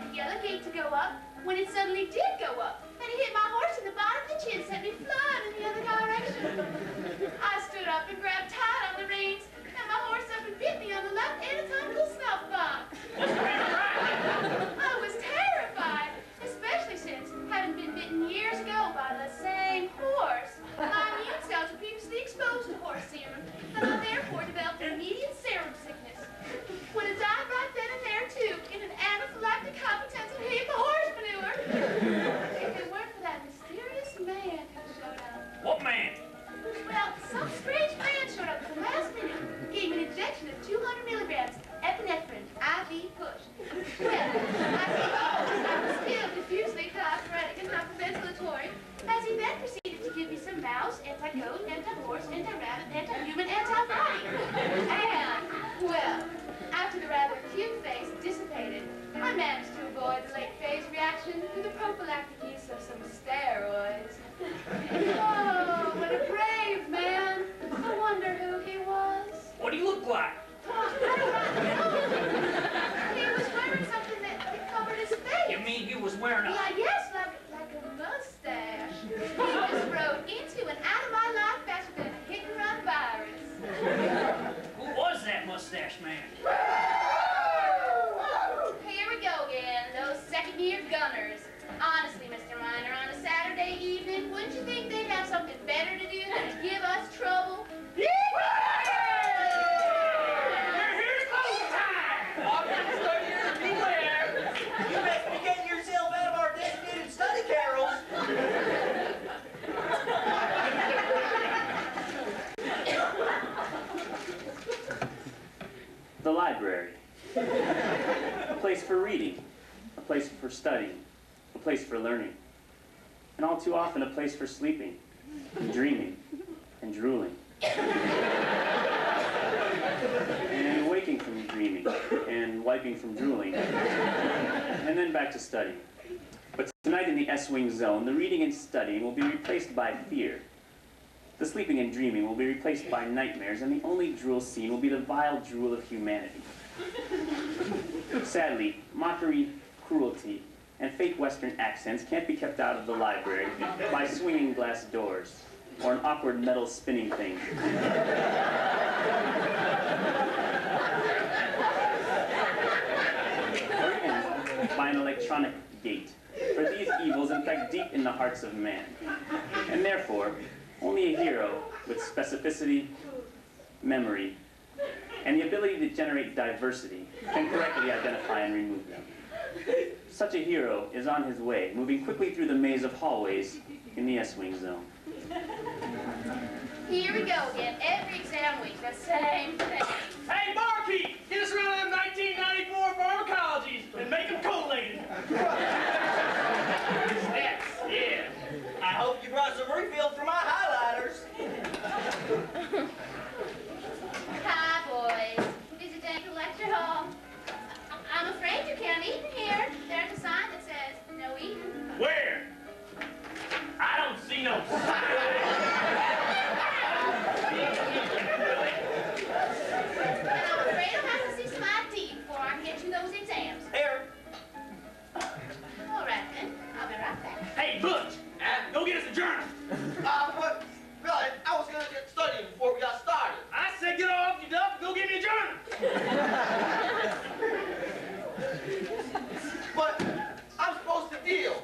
the yellow gate to go up when it suddenly did go up. And it hit my horse in the bottom of the chin, sent me flying in the other direction. I stood up and grabbed tight on the reins, and my horse up and bit me on the left anatomical snuff box. I was terrified, especially since, having been bitten years ago by the same horse, my immune cells were previously exposed to horse serum, and I therefore developed an immediate serum sickness. Would have died right then and there, too, in an anaphylactic hypotensive heat of horse manure. If it weren't for that mysterious man who showed up. What man? Well, some strange man showed up at the last minute, gave me an injection of 200 milligrams, epinephrine, IV push. Well, I suppose I was still diffusely diaphoretic and hyperventilatory, as he then proceeded to give me some mouse, anti-goat, anti-horse, anti-rabbit, anti-human, anti-body. And, well, after the rather acute phase dissipated, I managed to avoid the late phase reaction through the prophylactic use of some steroids. Oh, what a brave man. I wonder who he was. What do you look like? Well, I don't know. He was wearing something that covered his face. You mean he was wearing a... Yeah, yes, like a mustache. He just rode into and out of my life faster than a hit-and-run virus. Who was that mustache man? Here we go again, those second-year gunners. Honestly, Mr. Miner, on a Saturday evening, wouldn't you think they'd have something better to do than to give us trouble? We're here to close time! Officers, studiers, beware! You best be getting yourself out of our designated study carols. The library. A place for reading, a place for studying, a place for learning, and all too often a place for sleeping, and dreaming, and drooling, and waking from dreaming, and wiping from drooling, and then back to studying. But tonight in the S-Wing zone, the reading and studying will be replaced by fear. The sleeping and dreaming will be replaced by nightmares, and the only drool seen will be the vile drool of humanity. Sadly, mockery, cruelty, and fake Western accents can't be kept out of the library by swinging glass doors or an awkward metal spinning thing. Or even by an electronic gate, for these evils infect deep in the hearts of man. And therefore, only a hero with specificity, memory, and the ability to generate diversity can correctly identify and remove them. Such a hero is on his way, moving quickly through the maze of hallways in the S-Wing zone. Here we go again, every exam week, the same thing. Hey, barkeep! Get us around them 1994 pharmacologies and make them collated. Yes, yeah. I hope you brought some refill for my highlighters. Hi, boys. Visiting the lecture hall. I'm afraid you can't eat in here. There's a sign that says, no eating. Where? I don't see no sign. And I'm afraid I'll have to see some ID before I can get you those exams. Here. All right, then. I'll be right back. Hey, Butch! Go get us a journal. What? Really, I was gonna get studying before we got started. I said get off your duff and go get me a journal. But I'm supposed to deal.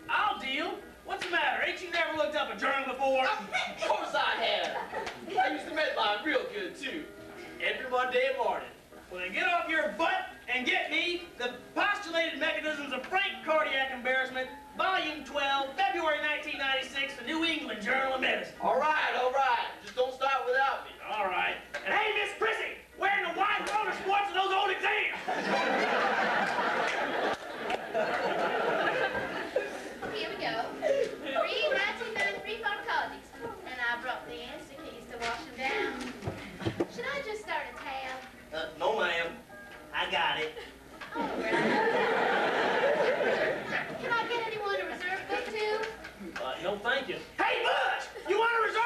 I'll deal. What's the matter? Ain't you never looked up a journal before? Of course I have. I used to medline real good, too. Every Monday morning. Well, then get off your butt and get me the Postulated Mechanisms of Frank Cardiac Embarrassment, Volume 12, February 1996, the New England Journal of Medicine. All right, all right. Just don't start without me. All right. And hey, Miss Prissy, wearing the wide roller sports and those old exams. Here we go. Read 1993 pharmacologies. And I brought the answer keys to wash them down. Should I just start a tab? No, ma'am. I got it. All right. Can I get anyone a reserve book, too? No, thank you. Hey, Butch, you want a reserve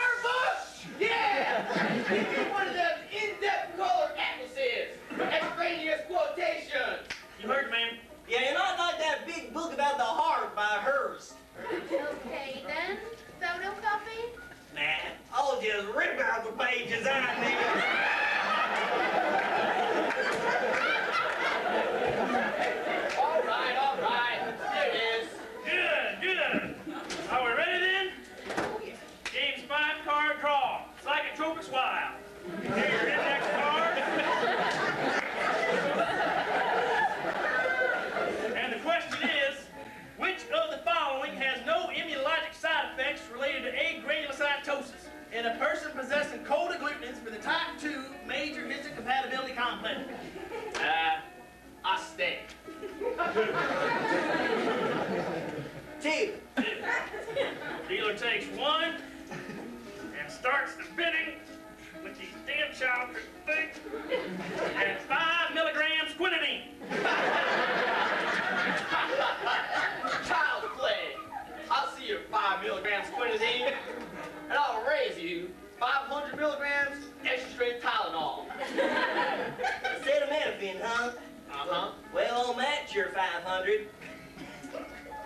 just rip out the pages I need. All right. Here it is. Good. Are we ready then? Game's 5-card draw. Psychotropics wild. Here's your index card. And the question is, which of the following has no immunologic side effects related to agranulocytosis in a person possessing cold agglutinins for the type 2 major histocompatibility complex? I stay. Two. Dealer takes 1 and starts the bidding with these damn child things at 5 milligrams quinidine. Child play. I'll see your 5 milligrams quinidine, and I'll raise you 500 milligrams extra strength Tylenol. Acetaminophen, huh? Uh-huh. Well, I'll match your 500,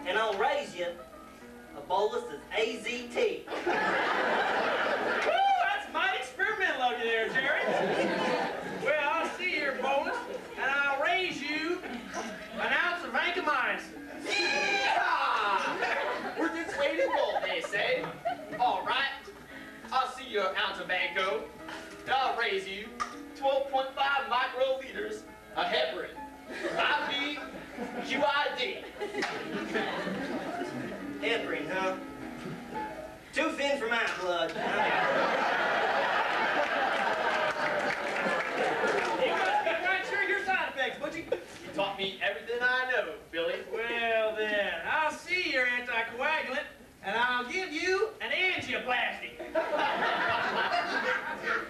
and I'll raise you a bolus of AZT. Woo, that's mighty experimental of you there, Jerry. Well, I'll see your bonus, and I'll raise you an ounce of vancomycin. Yeehaw! We're just waiting gold, they say. All right. I'll see your ounce of Banco, and I'll raise you 12.5 microliters of heparin. IV QID. Heparin, huh? Too thin for my blood. You must be quite sure of your side effects, Butchie. You taught me everything I know, Billy. Well then, I'll see your anticoagulant, and I'll give you an angioplasty.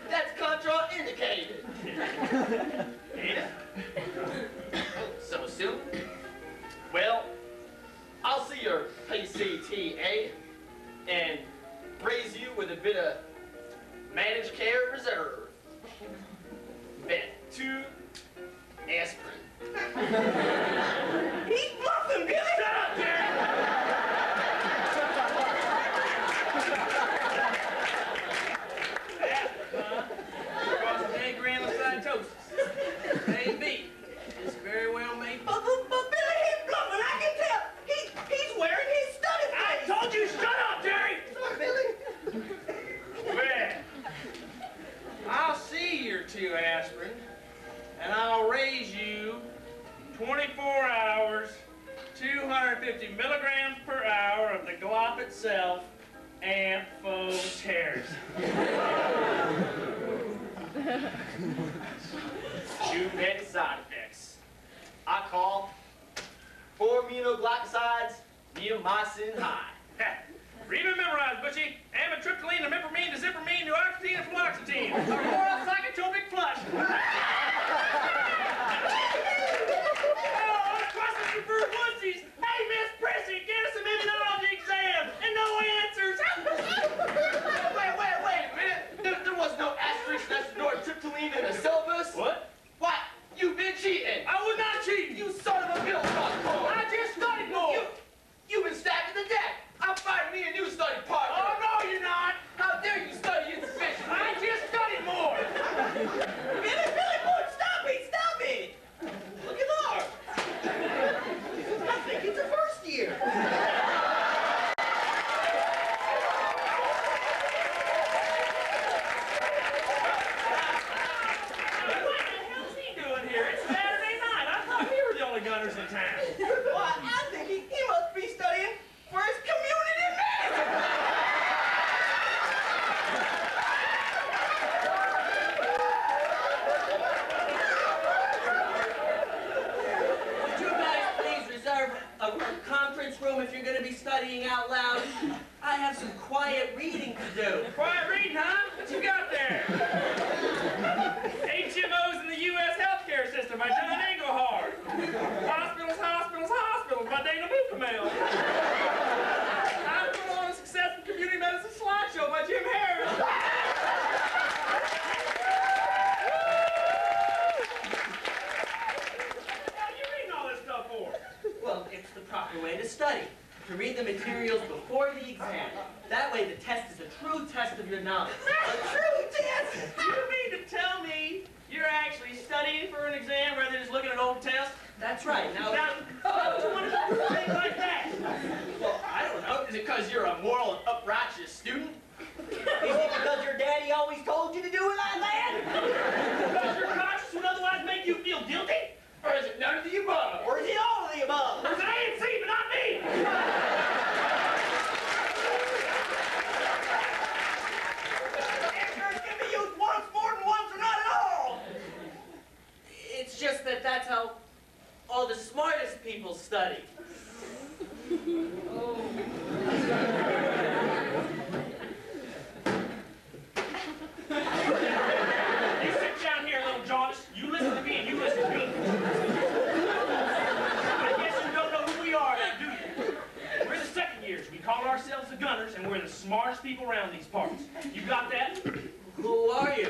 That's contraindicated. Yeah? So soon? Well, I'll see your PCTA and raise you with a bit of managed care reserve. Bet 2 aspirin. He's bluffing, Billy! Shut up, Jerry! Causes agranulocytosis. AB. This very well may. But Billy, he's bluffing, I can tell! He's wearing his study I face! told you, shut up, Jerry! Sorry, Billy. Well, I'll see your 2 aspirin, and I'll raise you 24 hours, 250 milligrams per hour of the glop itself, and faux hairs. Too many side effects. I call 4 aminoglycosides, neomycin high. Read and memorize, Butchie. Amitriptyline, imipramine, dizipramine, duoxetine, and fluoxetine. Oral psychotropic flush. Oh, questions for wussies. Hey, Miss Prissy, get us some immunology exams and no answers. Wait a minute. There was no asterisk next to nortriptyline in the syllabus. What? What? You've been cheating. I was not cheating. You son of a bill cock. I just studied more. You've been stacking the deck. I'm fighting me and you studied part. Oh, no, you're not. How dare you study insufficient? I just studied more. Billy, boy, stop it! Look at ours. I think it's a first year. What the hell's he doing here? It's Saturday night. I thought we were the only gunners in town. Why, I think he must be studying for his community management. Would you guys please reserve a conference room if you're going to be studying out loud? I have some quiet reading to do. Quiet reading, huh? What you got there? HMOs in the U.S. healthcare system by John Engelhard. Hospitals by Dana Buchamel. I put on a successful community medicine slideshow by Jim Harris. What are you reading all this stuff for? Well, it's the proper way to study. To read the materials before the exam. That way the test is a true test rest of your knowledge. That's true, Dad. You mean to tell me you're actually studying for an exam rather than just looking at old tests? That's right. Now, Now, why would you want to do things like that? Well, I don't know. Is it because you're a moral and uprighteous student? Is it because your daddy always told you to do it like that? Because your conscience would otherwise make you feel guilty? Or is it none of the above? Or is it all of the above? It's an A and C, but not me! Answers can be used once, more than once, or not at all. it's just that that's how all the smartest people study. You sit down here, little jaundice. You listen to me and you listen to me. I guess you don't know who we are now, do you? We're the second years. We call ourselves the Gunners, and we're the smartest people around these parts. You got that? Who are you?